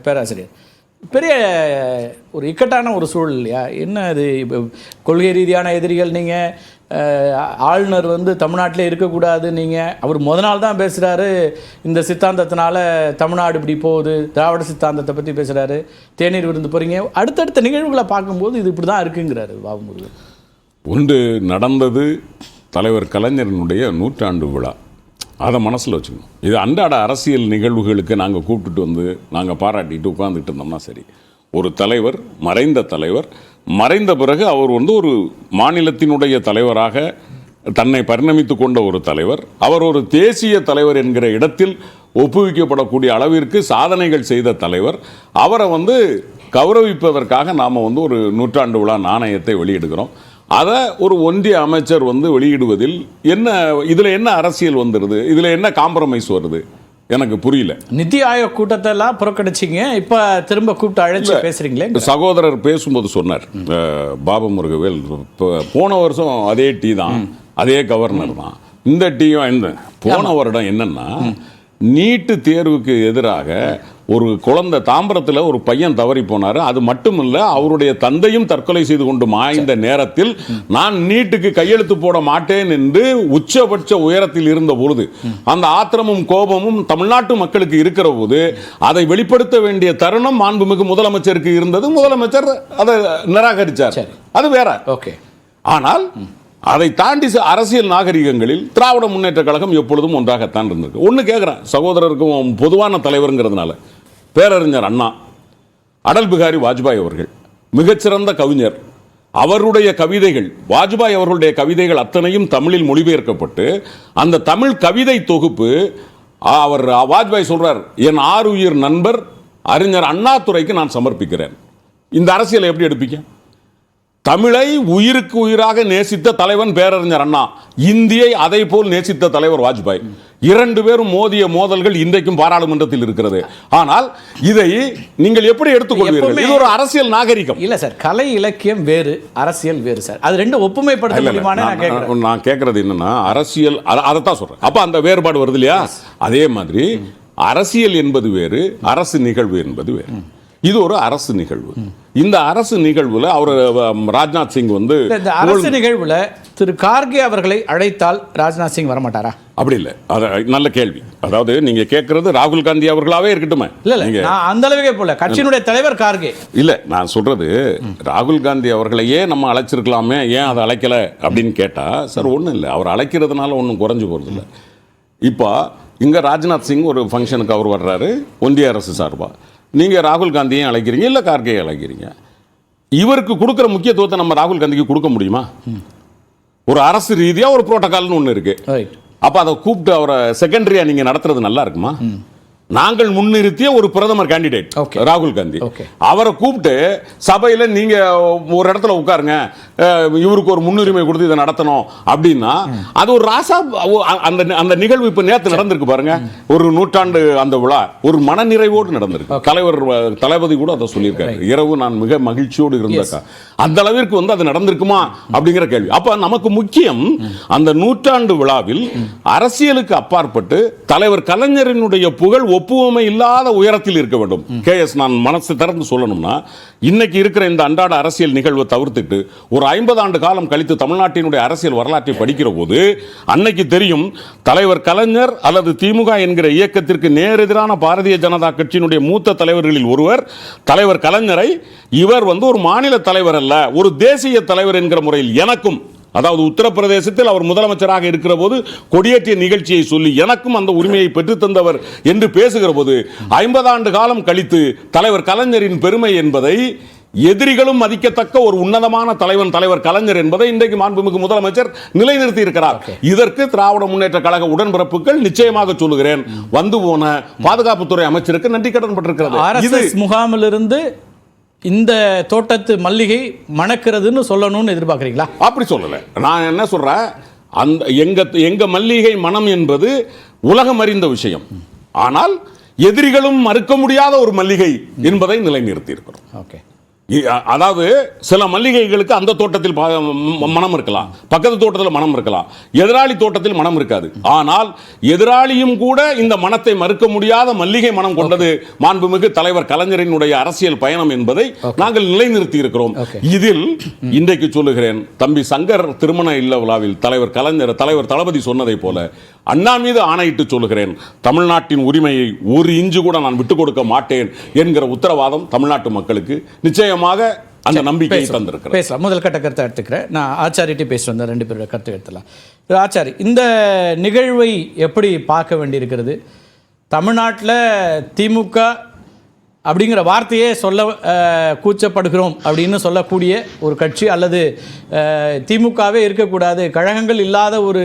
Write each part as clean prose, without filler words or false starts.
பேராசிரியர் பெரிய ஒரு இக்கட்டான ஒரு சூழல் இல்லையா? என்ன அது இப்போ கொள்கை ரீதியான எதிரிகள் நீங்கள், ஆளுநர் தமிழ்நாட்டிலே இருக்கக்கூடாது, நீங்கள் அவர் நாள் தான் பேசுகிறாரு இந்த சித்தாந்தத்தினால தமிழ்நாடு இப்படி போகுது, திராவிட சித்தாந்தத்தை பற்றி பேசுகிறாரு, தேநீர் விருந்து போகிறீங்க, அடுத்தடுத்த நிகழ்வுகளை பார்க்கும்போது இது இப்படி தான் இருக்குங்கிறாரு பாபுமுருகன். ஒன்று நடந்தது தலைவர் கலைஞரனுடைய 100ஆண்டு விழா, அதை மனசில் வச்சுக்கணும். இது அன்றாட அரசியல் நிகழ்வுகளுக்கு நாங்கள் கூப்பிட்டுட்டு நாங்கள் பாராட்டிட்டு உட்காந்துட்டு இருந்தோம்னா சரி. ஒரு தலைவர், மறைந்த பிறகு அவர் ஒரு மாநிலத்தினுடைய தலைவராக தன்னை பரிணமித்து கொண்ட ஒரு தலைவர், அவர் ஒரு தேசிய தலைவர் என்கிற இடத்தில் ஒப்புவிக்கப்படக்கூடிய அளவிற்கு சாதனைகள் செய்த தலைவர். அவரை கௌரவிப்பதற்காக நாம் ஒரு 100ஆண்டு விழா நாணயத்தை வெளியிடுகிறோம். அதை ஒரு ஒன்றிய அமைச்சர் வெளியிடுவதில் இதில் என்ன அரசியல் வந்துடுது, இதில் என்ன காம்ப்ரமைஸ் வருது எனக்கு புரியல. நிதி ஆயோக் கூட்டத்தெல்லாம் புறக்கணிச்சிங்க, இப்போ திரும்ப கூப்பிட்டு அழைச்சி பேசுகிறீங்களே. சகோதரர் பேசும்போது சொன்னார், பாபுமுருகவேல் போன வருஷம் அதே டீ தான், அதே கவர்னர் தான், இந்த டீயும் போன வருடம் என்னன்னா நீட்டு தேர்வுக்கு எதிராக ஒரு குழந்தை தாம்பரத்தில் ஒரு பையன் தவறி போனார். அது மட்டுமில்ல, அவருடைய தந்தையும் தற்கொலை செய்து கொண்டு மாய்ந்த நேரத்தில் நான் நீட்டுக்கு கையெழுத்து போட மாட்டேன் என்று உச்சபட்ச உயரத்தில் இருந்த பொழுது, அந்த ஆத்திரமும் கோபமும் தமிழ்நாட்டு மக்களுக்கு இருக்கிற போது அதை வெளிப்படுத்த வேண்டிய தருணம் மாண்புமிகு முதலமைச்சருக்கு இருந்தது. முதலமைச்சர் அதை நிராகரித்தார், அது வேற. ஓகே. ஆனால் அதை தாண்டி அரசியல் நாகரிகங்களில் திராவிட முன்னேற்ற கழகம் எப்பொழுதும் ஒன்றாகத்தான் இருந்திருக்கு. ஒன்று கேட்குறேன், சகோதரருக்கும் பொதுவான தலைவருங்கிறதுனால, பேரறிஞர் அண்ணா, அடல் பிகாரி வாஜ்பாய் அவர்கள் மிகச்சிறந்த கவிஞர். அவருடைய கவிதைகள், வாஜ்பாய் அவர்களுடைய கவிதைகள் அத்தனையும் தமிழில் மொழிபெயர்க்கப்பட்டு அந்த தமிழ் கவிதை தொகுப்பு அவர் வாஜ்பாய் சொல்றார், என் ஆருயிர் நண்பர் அறிஞர் அண்ணாதுரைக்கு நான் சமர்ப்பிக்கிறேன். இந்த அரசியலை எப்படி எடுப்பீங்க? தமிழை உயிருக்கு உயிராக நேசித்த தலைவன் பேரறிஞர் அண்ணா, இந்தியை அதை போல் நேசித்த தலைவர் வாஜ்பாய். இரண்டு பேரும் மோதிய மோதல்கள் இன்றைக்கும் பாராளுமன்றத்தில் இருக்கிறது. ஆனால் இதை நீங்கள் எப்படி எடுத்துக்கொள்வீர்கள்? இது ஒரு அரசியல் நாகரிகம் இல்ல சார். கலை இலக்கியம் வேறு, அரசியல் வேறு சார். அது ரெண்டு ஒப்புமைப்படுத்த முடியுமான்னு நான் கேட்கறது என்னன்னா, அரசியல் அதைத்தான் சொல்றேன். அப்ப அந்த வேறுபாடு வருது இல்லையா? அதே மாதிரி அரசியல் என்பது வேறு, அரசு நிகழ்வு என்பது வேறு. இது ஒரு அரசு நிகழ்வு. இந்த அரசு நிகழ்வுல அவர் ராஜ்நாத் சிங் இந்த அரசு நிகழ்வுல திரு கார்கே அவர்களை அழைத்தால் ராஜ்நாத் சிங் வரமாட்டாரா? அப்படி இல்லை. நல்ல கேள்வி. அதாவது நீங்க கேட்கறது ராகுல் காந்தி அவர்களாவே இருக்கட்டுமே. இல்ல, அந்த அளவுக்கே போல கட்சியினுடைய தலைவர் கார்கே. இல்ல, நான் சொல்றது ராகுல் காந்தி அவர்களையே நம்ம அழைச்சிருக்கலாமே, ஏன் அதை அழைக்கல அப்படின்னு கேட்டா, சார் ஒன்றும் இல்லை, அவர் அழைக்கிறதுனால ஒன்றும் குறைஞ்சு போறது இல்லை. இப்போ இங்க ராஜ்நாத் சிங் ஒரு ஃபங்க்ஷனுக்கு அவர் வர்றாரு ஒன்றிய அரசு சார்பா. நீங்கள் ராகுல் காந்தியும் அழைக்கிறீங்க, இல்லை கார்கே அழைக்கிறீங்க. இவருக்கு கொடுக்குற முக்கியத்துவத்தை நம்ம ராகுல் காந்திக்கு கொடுக்க முடியுமா? ஒரு அரசு ரீதியாக ஒரு புரோட்டோகால்னு ஒன்று இருக்கு. அப்போ அதை கூப்பிட்டு அவரை செகண்டரியாக நீங்கள் நடத்துறது நல்லா இருக்குமா? நாங்கள் முன்னிறுத்திய ஒரு பிரதமர் கேண்டிடேட் ராகுல் காந்தி, அவரை கூப்பிட்டு சபையில் நீங்க ஒரு இடத்துல உட்காருங்க, இவருக்கு ஒரு முன்னுரிமை கொடுத்து இதை நடத்தணும் அப்படின்னா, அது ஒரு ராசா. அந்த நிகழ்வு இப்ப நேற்று நடந்திருக்கு பாருங்க, ஒரு 100ஆண்டு அந்த விழா ஒரு மனநிறைவோடு நடந்திருக்கு. தளபதி கூட அதை சொல்லியிருக்காரு, இரவு நான் மிக மகிழ்ச்சியோடு இருந்தக்கா. அந்த அளவிற்கு அது நடந்திருக்குமா அப்படிங்கிற கேள்வி. அப்ப நமக்கு முக்கியம் அந்த 100ஆண்டு விழாவில் அரசியலுக்கு அப்பாற்பட்டு தலைவர் கலைஞரினுடைய புகழ் ஒப்புவமை இல்லாத உயரத்தில் இருக்க வேண்டும். கேஎஸ், நான் மனசு திறந்து சொல்லணும்னா, இன்னைக்கு இருக்கிற இந்த அன்றாட அரசியல் நிகழ்வை தவிர்த்துட்டு ஒரு 50 ஆண்டு காலம் கழித்து தமிழ்நாட்டினுடைய அரசியல் வரலாற்றை படிக்கிற போது அன்னைக்கு தெரியும், தலைவர் கலைஞர் அல்லது திமுக என்கிற இயக்கத்திற்கு நேரெதிரான பாரதிய ஜனதா கட்சியினுடைய மூத்த தலைவர்களில் ஒருவர் தலைவர் கலைஞரை, இவர் ஒரு மாநில தலைவர் அல்ல, ஒரு தேசிய தலைவர் என்கிற முறையில் எனக்கும், அதாவது உத்தரப்பிரதேசத்தில் அவர் முதலமைச்சராக இருக்கிற போது கொடியேற்றிய நிகழ்ச்சியை சொல்லி எனக்கும் அந்த உரிமையை பெற்றுத்தந்தவர் என்று பேசுகிற போது 50 ஆண்டு காலம் கழித்து தலைவர் கலைஞரின் பெருமை என்பதை, எதிரிகளும் மதிக்கத்தக்க ஒரு உன்னதமான தலைவர் கலைஞர் என்பதை இன்றைக்கு மாண்புமிகு முதலமைச்சர் நிலைநிறுத்தி இருக்கிறார். இதற்கு திராவிட முன்னேற்ற கழக உடன்பிறப்புகள் நிச்சயமாக சொல்லுகிறேன், வந்து போன பாதுகாப்புத்துறை அமைச்சருக்கு நன்றி கடன் பட்டிருக்கிறது. முகாமிலிருந்து இந்த தோட்டத்து மல்லிகை மணக்கிறதுன்னு சொல்லணும்னு எதிர்பார்க்குறீங்களா? அப்படி சொல்லலை. நான் என்ன சொல்றேன், அந்த எங்க மல்லிகை மனம் என்பது உலகம் அறிந்த விஷயம். ஆனால் எதிரிகளும் மறுக்க முடியாத ஒரு மல்லிகை என்பதை நிலைநிறுத்தி இருக்கிறோம். ஓகே. அதாவது சில மல்லிகைகளுக்கு அந்த தோட்டத்தில் மனம் இருக்கலாம், பக்கத்து தோட்டத்தில் மனம் இருக்கலாம், எதிராளி தோட்டத்தில் மனம் இருக்காது. ஆனால் எதிராளியும் கூட இந்த மனத்தை மறுக்க முடியாத மல்லிகை மனம் கொண்டது மாண்புமிகு தலைவர் கலைஞரினுடைய அரசியல் பயணம் என்பதை நாங்கள் நிலைநிறுத்தி இருக்கிறோம். இதில் இன்றைக்கு சொல்லுகிறேன், தம்பி சங்கர் திருமண இல்ல விழாவில் தலைவர் தளபதி சொன்னதை போல அண்ணா மீது ஆணையிட்டு சொல்லுகிறேன், தமிழ்நாட்டின் உரிமையை ஒரு இஞ்சு கூட நான் விட்டுக் கொடுக்க மாட்டேன் என்கிற உத்தரவாதம் தமிழ்நாட்டு மக்களுக்கு நிச்சயமாக அந்த நம்பிக்கையை தந்திருக்கிறேன். பேசலாம். முதல் கட்ட கருத்தை எடுத்துக்கிறேன். நான் ஆச்சாரிட்டே பேசி வந்தேன், 2 பேரோட கருத்து எடுத்துலாம். ஆச்சாரி, இந்த நிகழ்வை எப்படி பார்க்க வேண்டியிருக்கிறது? தமிழ்நாட்டில் திமுக அப்படிங்கிற வார்த்தையே சொல்ல கூச்சப்படுகிறோம் அப்படின்னு சொல்லக்கூடிய ஒரு கட்சி, அல்லது திமுகவே இருக்கக்கூடாது, கழகங்கள் இல்லாத ஒரு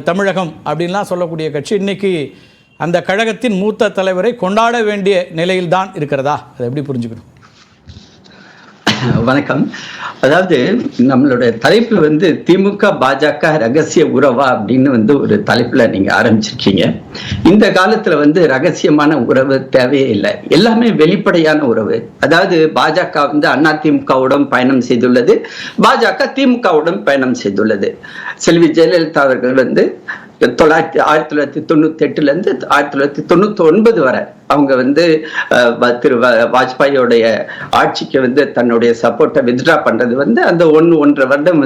தமிழகம் அப்படின்லாம் சொல்லக்கூடிய கட்சி இன்னைக்கு அந்த கழகத்தின் மூத்த தலைவரை கொண்டாட வேண்டிய நிலையில்தான் இருக்கிறதா? அதை எப்படி புரிஞ்சுக்கணும்? வணக்கம். அதாவது நம்மளுடைய தலைப்பு வந்து திமுக பாஜக ரகசிய உறவா அப்படின்னு ஒரு தலைப்புல நீங்க ஆரம்பிச்சிருக்கீங்க. இந்த காலத்துல ரகசியமான உறவு தேவையே இல்லை, எல்லாமே வெளிப்படையான உறவு. அதாவது பாஜக அதிமுகவுடன் பயணம் செய்துள்ளது, பாஜக திமுகவுடன் பயணம் செய்துள்ளது. செல்வி ஜெயலலிதா அவர்கள் 1998 இருந்து 1999 வரை அவங்க திரு வாஜ்பாயோடைய ஆட்சிக்கு தன்னுடைய சப்போர்ட்டை வித்ட்ரா பண்றது அந்த 1.5 வருடம்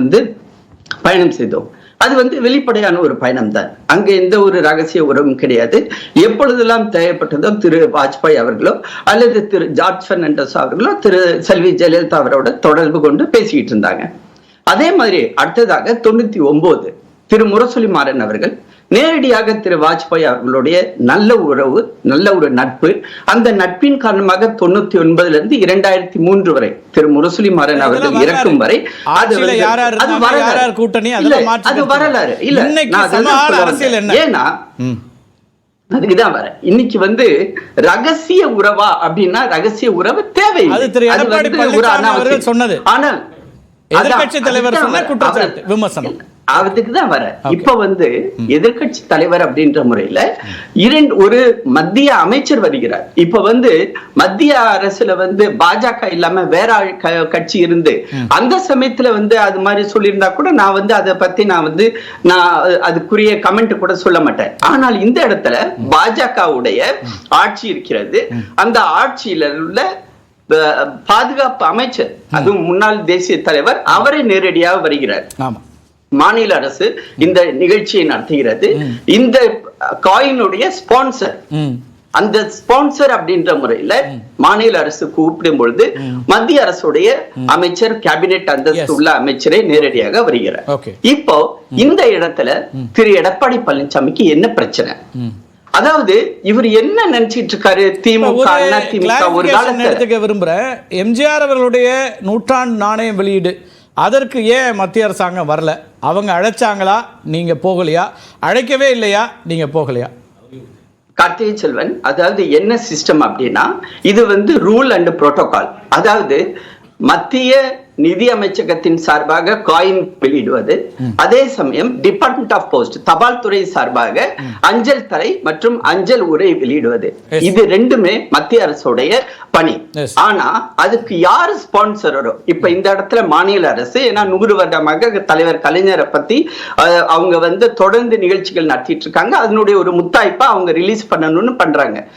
பயணம் செய்தோம். அது வெளிப்படையான ஒரு பயணம் தான். அங்க எந்த ஒரு ரகசிய உறவும் கிடையாது. எப்பொழுதெல்லாம் தேவைப்பட்டதோ திரு வாஜ்பாய் அவர்களோ அல்லது திரு ஜார்ஜ் பெர்னாண்டஸ் அவர்களோ திரு செல்வி ஜெயலலிதா அவரோட தொடர்பு கொண்டு பேசிக்கிட்டு இருந்தாங்க. அதே மாதிரி அடுத்ததாக 99 திரு முரசொலி மாறன் அவர்கள் நேரடியாக திரு வாஜ்பாய் அவர்களுடைய நல்ல உறவு, நல்ல ஒரு நட்பு, அந்த நட்பின் காரணமாக 99 இருந்து 2003 வரை திரு முரசொலி மாறன் அவர்கள் இறக்கும் வரை அது வரலாறு இல்ல. ஏன்னா அதுக்குதான் வர இன்னைக்கு ரகசிய உறவா அப்படின்னா ரகசிய உறவு தேவையில்லை சொன்னது. ஆனால் எதிர்க்கட்சி தலைவர் சொன்ன குற்றச்சாட்டு விமர்சனம் அதுக்குதான் வர. இப்ப எதிர்கட்சி தலைவர் அப்படின்ற முறையில ஒரு மத்திய அமைச்சர் வருகிறார். இப்ப மத்திய அரசுல பாஜக இல்லாம வேற கட்சி இருந்து அந்த சமயத்துல அது மாதிரி சொல்லியிருந்தா கூட நான் அதை பத்தி நான் அதுக்குரிய கமெண்ட் கூட சொல்ல மாட்டேன். ஆனால் இந்த இடத்துல பாஜகவுடைய ஆட்சி இருக்கிறது. அந்த ஆட்சியில உள்ள பாதுகாப்பு அமைச்சர், அதுவும் முன்னாள் தேசிய தலைவர், அவரை நேரடியாக வருகிறார். மாநில அரசு இந்த நிகழ்ச்சியை நடத்துகிறது. இந்த காயினுடைய ஸ்பான்சர், அந்த ஸ்பான்சர் அப்படின்ற முறையில மாநில அரசு கூப்பிடும் பொழுது மத்திய அரசுடைய அமைச்சர், கேபினெட் அந்தஸ்து உள்ள அமைச்சரை நேரடியாக வருகிறார். இப்போ இந்த இடத்துல திரு எடப்பாடி பழனிசாமிக்கு என்ன பிரச்சனை? அதாவது இவர் என்ன நினைச்சிட்டு இருக்காரு? திமுக ஒரு காலத்துல விரும்புறேன், எம்ஜிஆர் அவர்களுடைய நூற்றாண்டு நாணயம் வெளியீடு, அதற்கு ஏன் மத்திய அரசாங்கம் வரல? அவங்க அழைச்சாங்களா, நீங்க போகலையா? அழைக்கவே இல்லையா, நீங்க போகலையா? கார்த்திகை செல்வன், அதாவது என்ன சிஸ்டம் அப்படின்னா இது ரூல் அண்ட் புரோட்டோகால். அதாவது மத்திய நிதி அமைச்சகத்தின் சார்பாக காயின் வெளியிடுவது, அதே சமயம் டிபார்ட்மெண்ட் ஆஃப் போஸ்ட் தபால் துறை சார்பாக அஞ்சல் தலை மற்றும் அஞ்சல் உரை வெளியிடுவது, இது ரெண்டுமே மத்திய அரசுடைய பணி. ஆனா அதுக்கு யாரு ஸ்பான்சரோ? இப்ப இந்த இடத்துல மாநில அரசு, ஏன்னா 100 வருடமாக தலைவர் கலைஞரை பத்தி அவங்க தொடர்ந்து நிகழ்ச்சிகள் நடத்திட்டு இருக்காங்க. அதனுடைய ஒரு முத்தாய்ப்பா அவங்க ரிலீஸ் பண்ணணும்னு பண்றாங்க.